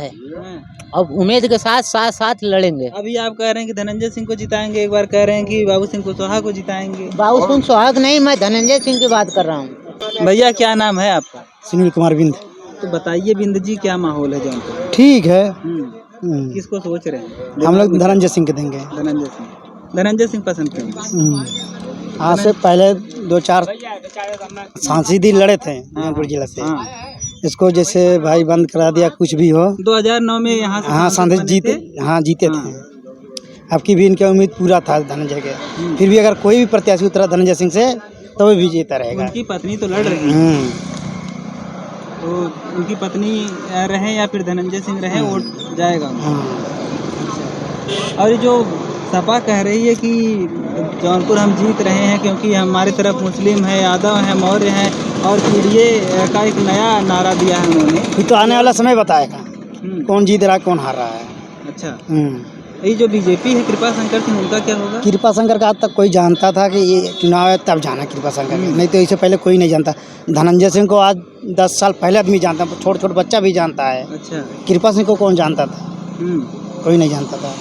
है। अब उम्मीद के साथ साथ साथ लड़ेंगे। अभी आप कह रहे हैं कि धनंजय सिंह को जिताएंगे, एक बार कह रहे हैं कि बाबू सिंह कुशवाहा को जिताएंगे। बाबू सिंह सुहाग नहीं, मैं धनंजय सिंह की बात कर रहा हूँ। भैया क्या नाम है आपका? सुनील कुमार बिंद। तो बताइए बिंद जी, क्या माहौल है जौनपुर? ठीक है। किसको सोच रहे हैं? हम लोग धनंजय सिंह के देंगे। धनंजय सिंह पसंद क्यों? आज से पहले 2-4 सांसद लड़े थे जौनपुर जिला से। इसको जैसे भाई बंद करा दिया, कुछ भी हो। 2009 में यहाँ से सांसद जीते थे। अब की भी इनका उम्मीद पूरा था धनंजय के। फिर भी अगर कोई भी प्रत्याशी उतरा धनंजय सिंह से तो भी जीता रहेगा। उनकी पत्नी तो लड़ रही है, तो उनकी पत्नी रहे या फिर धनंजय सिंह रहे, वोट जाएगा। और ये जो सपा कह रही है कि जौनपुर हम जीत रहे हैं क्योंकि हमारी तरफ मुस्लिम है, यादव है, मौर्य है, और पीडीए का एक नया नारा दिया है उन्होंने। फिर तो आने वाला समय बताएगा कौन जीत रहा है कौन हार रहा है। अच्छा, ये जो बीजेपी है कृपा शंकर सिंह, उनका क्या होगा? कृपा शंकर का आज तक कोई जानता था कि ये चुनाव है तब जाना कृपा शंकर, नहीं तो इससे पहले कोई नहीं जानता। धनंजय सिंह को आज 10 साल पहले आदमी जानता, छोटा बच्चा भी जानता है। अच्छा, कृपा सिंह को कौन जानता था? कोई नहीं जानता था।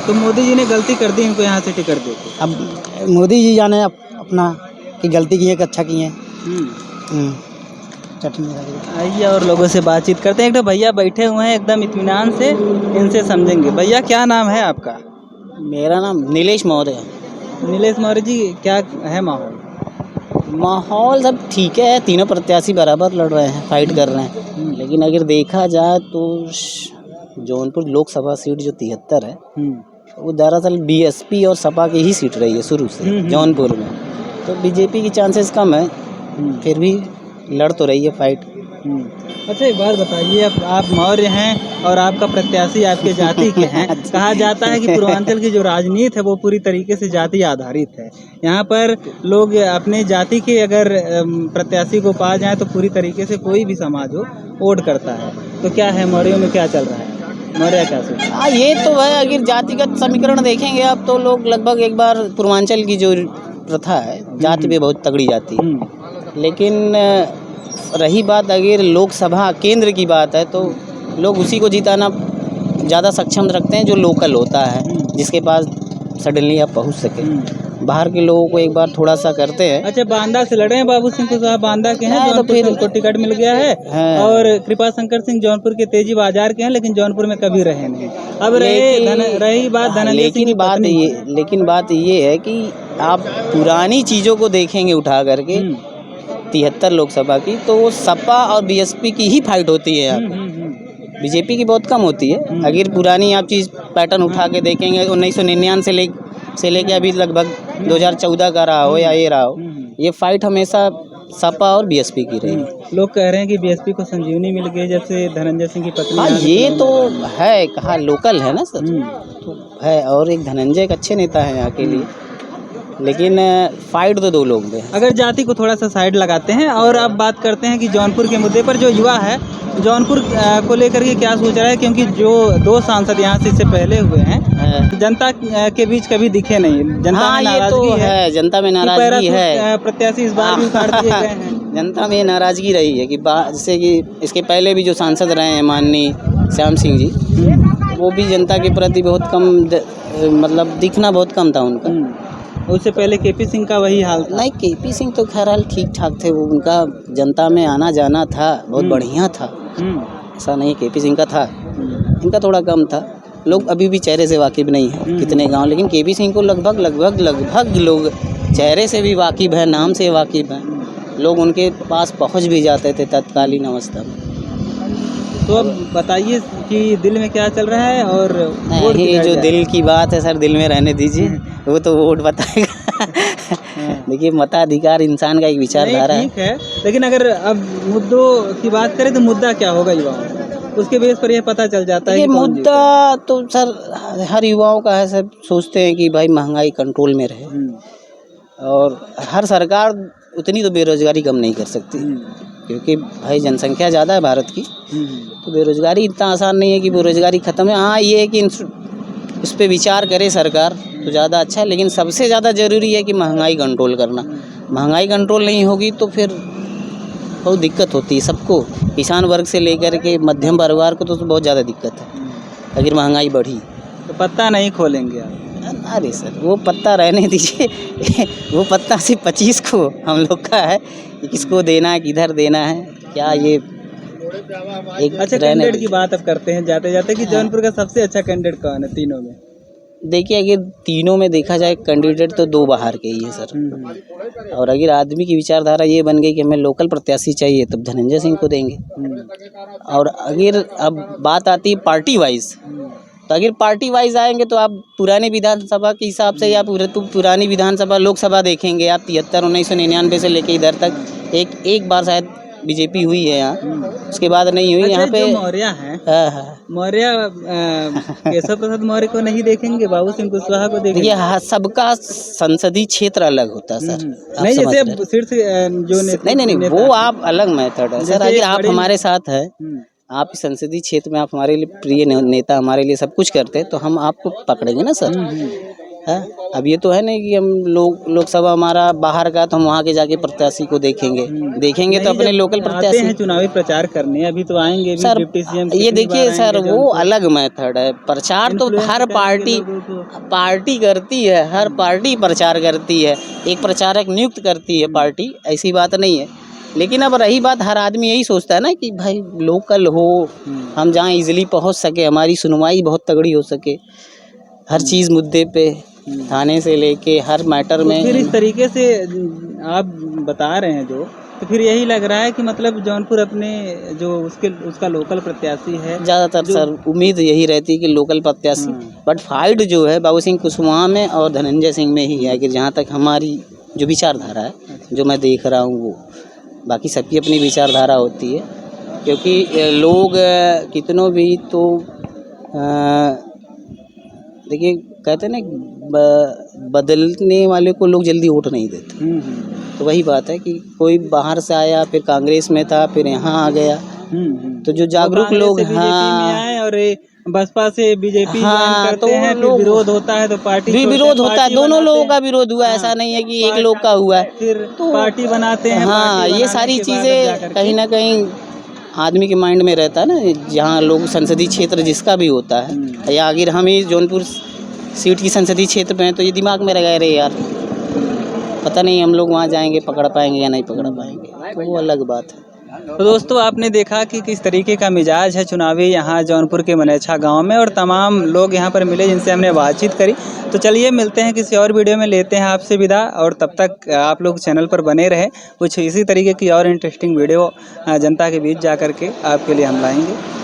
तो मोदी जी ने गलती कर दी इनको यहाँ से टिकट देके। अब मोदी जी जाने अपना कि गलती की है कि अच्छा की है। आइए और लोगों से बातचीत करते हैं। एक तो भैया बैठे हुए हैं एकदम इत्मीनान से, इनसे समझेंगे। भैया क्या नाम है आपका? मेरा नाम नीलेश मौर्य है। नीलेश मौर्य जी, क्या है माहौल? माहौल सब ठीक है, तीनों प्रत्याशी बराबर लड़ रहे हैं, फाइट कर रहे हैं। लेकिन अगर देखा जाए तो जौनपुर लोकसभा सीट जो 73 है, वो दरअसल बीएसपी और सपा की ही सीट रही है शुरू से जौनपुर में। तो बीजेपी की चांसेस कम है, फिर भी लड़ तो रही है फाइट। अच्छा, एक बात बताइए, आप मौर्य हैं और आपका प्रत्याशी आपके जाति के हैं। कहा जाता है कि पूर्वांचल की जो राजनीति है वो पूरी तरीके से जाति आधारित है। यहाँ पर लोग अपने जाति के अगर प्रत्याशी को पा जाए तो पूरी तरीके से कोई भी समाज हो वोट करता है। तो क्या है मौर्यों में क्या चल रहा है? मौर्य क्या सोच? हाँ, ये तो है। अगर जातिगत समीकरण देखेंगे आप तो लोग लगभग एक बार पूर्वांचल की जो प्रथा है, जाति पे बहुत तगड़ी जाती है। लेकिन रही बात अगर लोकसभा केंद्र की बात है तो लोग उसी को जिताना ज़्यादा सक्षम रखते हैं जो लोकल होता है, जिसके पास सडनली आप पहुंच सके। बाहर के लोगों को एक बार थोड़ा सा करते हैं। अच्छा, बांदा से लड़े हैं बाबू सिंह कुशवाहा, बांदा के हैं, तो फिर उनको टिकट मिल गया है। और कृपा शंकर सिंह जौनपुर के तेजी बाजार के हैं, लेकिन जौनपुर में कभी रहे नहीं। अब रही बात धनंजय सिंह की बात लेकिन बात ये है कि आप पुरानी चीज़ों को देखेंगे उठा करके 73 लोकसभा की, तो वो सपा और बीएसपी की ही फाइट होती है। यहाँ बीजेपी की बहुत कम होती है। अगर पुरानी आप चीज़ पैटर्न उठा के देखेंगे 1999 से लेके अभी लगभग 2014 का रहा हो या ये रहा हो, ये फाइट हमेशा सपा और बीएसपी की रही। लोग कह रहे हैं कि बीएसपी को संजीवनी मिल गई जब से धनंजय सिंह की पत्नी। हाँ, ये तो है, कहा लोकल है ना सर, तो है। और एक धनंजय एक अच्छे नेता है यहाँ के लिए, लेकिन फाइट तो 2 लोग हैं। अगर जाति को थोड़ा सा साइड लगाते हैं और अब बात करते हैं कि जौनपुर के मुद्दे पर जो युवा है जौनपुर को लेकर के क्या सोच रहा है, क्योंकि जो 2 सांसद यहाँ से इससे पहले हुए हैं जनता के बीच कभी दिखे नहीं। जनता में नाराजगी है, जनता में नाराजगी है। प्रत्याशी इस बार भी उतार दिए गए हैं। जनता में नाराजगी रही है कि जैसे कि इसके पहले भी जो सांसद रहे हैं माननीय श्याम सिंह जी, वो भी जनता के प्रति बहुत कम, मतलब दिखना बहुत कम था उनका। उससे पहले केपी सिंह का वही हाल था। नहीं, केपी सिंह तो खैर ठीक ठाक थे, वो उनका जनता में आना जाना था, बहुत बढ़िया था। ऐसा नहीं केपी सिंह का था, इनका थोड़ा कम था। लोग अभी भी चेहरे से वाकिफ नहीं है कितने गांव, लेकिन केपी सिंह को लगभग लोग चेहरे से भी वाकिफ है, नाम से वाकिफ है। लोग उनके पास पहुंच भी जाते थे तत्कालीन अवस्था में। तो अब बताइए कि दिल में क्या चल रहा है। और ये जो दिल की बात है सर, दिल में रहने दीजिए, वो तो वोट बताएगा। देखिए, मताधिकार इंसान का एक विचारधारा है। ठीक है, लेकिन अगर अब मुद्दों की बात करें तो मुद्दा क्या होगा युवाओं, उसके बेस पर यह पता चल जाता है। मुद्दा तो सर हर युवाओं का है, सब सोचते हैं कि भाई महंगाई कंट्रोल में रहे, और हर सरकार उतनी तो बेरोजगारी कम नहीं कर सकती, क्योंकि भाई जनसंख्या ज़्यादा है भारत की, तो बेरोजगारी इतना आसान नहीं है कि बेरोजगारी ख़त्म है। हाँ, ये है कि उस पर विचार करे सरकार तो ज़्यादा अच्छा है, लेकिन सबसे ज़्यादा ज़रूरी है कि महंगाई कंट्रोल करना। महंगाई कंट्रोल नहीं होगी तो फिर बहुत दिक्कत होती है सबको, किसान वर्ग से लेकर के मध्यम परिवार को तो बहुत ज़्यादा दिक्कत है अगर महंगाई बढ़ी। तो पत्ता नहीं खोलेंगे आप? अरे सर वो पत्ता रहने दीजिए वो पत्ता सिर्फ 25 को हम लोग का है कि किसको देना है, किधर देना है, क्या ये एक अच्छा, कैंडिडेट की बात अब करते हैं जाते जाते कि जौनपुर का सबसे अच्छा कैंडिडेट कौन है तीनों में? देखिए अगर तीनों में देखा जाए कैंडिडेट तो दो बाहर के ही है सर। और अगर आदमी की विचारधारा ये बन गई कि हमें लोकल प्रत्याशी चाहिए तब धनंजय सिंह को देंगे। और अगर अब बात आती है पार्टी वाइज, तो अगर पार्टी वाइज आएंगे तो आप पुरानी विधानसभा के हिसाब से या पुरानी विधानसभा लोकसभा देखेंगे आप 73 1999 से लेके इधर तक एक बार शायद बीजेपी हुई है यहाँ, उसके बाद नहीं हुई। अच्छा, यहाँ पे जो मौर्य हैं, मौर्य केशव प्रसाद मौर्य को नहीं देखेंगे, बाबू सिंह कुशवाहा को देखेंगे? देखिए सबका संसदीय क्षेत्र अलग होता है सर। आप नहीं, समझ जैसे रहे हैं? शीर्ष जो नहीं वो आप अलग मेथड है सर। अगर आप हमारे साथ है, आप संसदीय क्षेत्र में आप हमारे लिए प्रिय नेता, हमारे लिए सब कुछ करते हैं तो हम आपको पकड़ेंगे ना सर। है अब ये तो है नहीं कि हम लोकसभा हमारा बाहर का तो हम वहाँ के जाके प्रत्याशी को देखेंगे तो अपने लोकल प्रत्याशी हैं चुनावी प्रचार करने, अभी तो आएंगे सर। डिप्टी सीएम ये देखिए सर वो अलग मेथड है, प्रचार तो हर पार्टी करती है, हर पार्टी प्रचार करती है, एक प्रचारक नियुक्त करती है पार्टी, ऐसी बात नहीं है। लेकिन अब रही बात, हर आदमी यही सोचता है ना कि भाई लोकल हो, हम जहाँ इजीली पहुँच सके, हमारी सुनवाई बहुत तगड़ी हो सके हर चीज़ मुद्दे पे, थाने से लेके हर मैटर में। फिर इस तरीके से आप बता रहे हैं जो, तो फिर यही लग रहा है कि मतलब जौनपुर अपने जो उसका लोकल प्रत्याशी है ज़्यादातर सर उम्मीद यही रहती है कि लोकल प्रत्याशी, बट फाइट जो है बाबू सिंह कुशवाहा में और धनंजय सिंह में ही है कि जहाँ तक हमारी जो विचारधारा है, जो मैं देख रहा हूँ वो, बाकी सबकी अपनी विचारधारा होती है। क्योंकि लोग कितनों भी तो देखिए कहते हैं ना बदलने वाले को लोग जल्दी वोट नहीं देते। तो वही बात है कि कोई बाहर से आया, फिर कांग्रेस में था, फिर यहाँ आ गया, तो जो जागरूक लोग हाँ और बसपा से बीजेपी हाँ तो हैं, फिर विरोध होता है तो पार्टी भी विरोध होता है, दोनों लोगों का विरोध हुआ है, ऐसा नहीं है कि एक लोग का हुआ है, फिर तो पार्टी बनाते हैं। हाँ ये सारी चीज़ें कहीं ना कहीं आदमी के माइंड में रहता है ना, जहाँ लोग संसदीय क्षेत्र जिसका भी होता है, या अगर हम ही जौनपुर सीट की संसदीय क्षेत्र में हैं तो ये दिमाग में रह रहे यार पता नहीं हम लोग वहाँ जाएंगे पकड़ पाएंगे या नहीं पकड़ पाएंगे, तो वो अलग बात है। तो दोस्तों आपने देखा कि किस तरीके का मिजाज है चुनावी यहाँ जौनपुर के मनेछा गांव में, और तमाम लोग यहाँ पर मिले जिनसे हमने बातचीत करी। तो चलिए मिलते हैं किसी और वीडियो में, लेते हैं आपसे विदा, और तब तक आप लोग चैनल पर बने रहें, कुछ इसी तरीके की और इंटरेस्टिंग वीडियो जनता के बीच जा कर के आपके लिए हम लाएंगे।